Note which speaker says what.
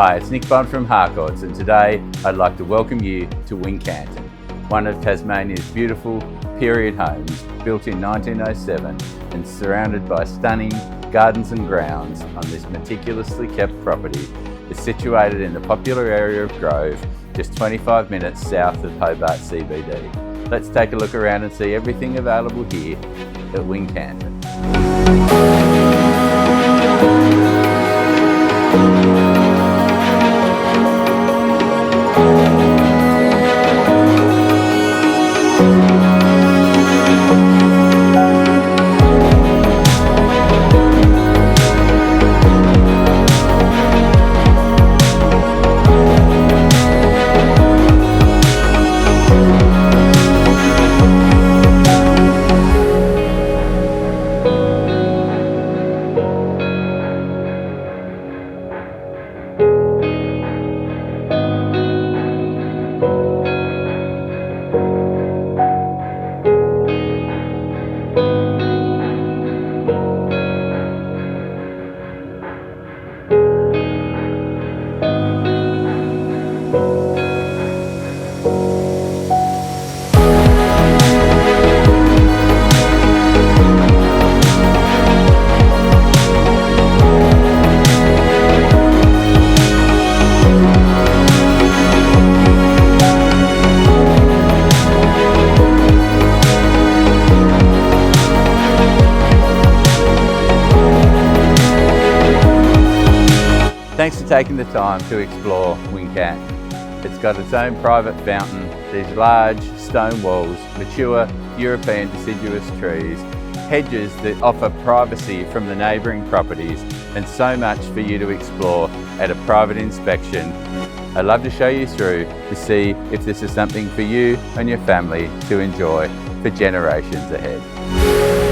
Speaker 1: Hi, it's Nick Bond from Harcourts, and today I'd like to welcome you to Wincanton, one of Tasmania's beautiful period homes built in 1907 and surrounded by stunning gardens and grounds. On this meticulously kept property is situated in the popular area of Grove, just 25 minutes south of Hobart CBD. Let's take a look around and see everything available here at Wincanton. Thanks for taking the time to explore Wincanton. It's got its own private fountain, these large stone walls, mature European deciduous trees, hedges that offer privacy from the neighbouring properties, and so much for you to explore at a private inspection. I'd love to show you through to see if this is something for you and your family to enjoy for generations ahead.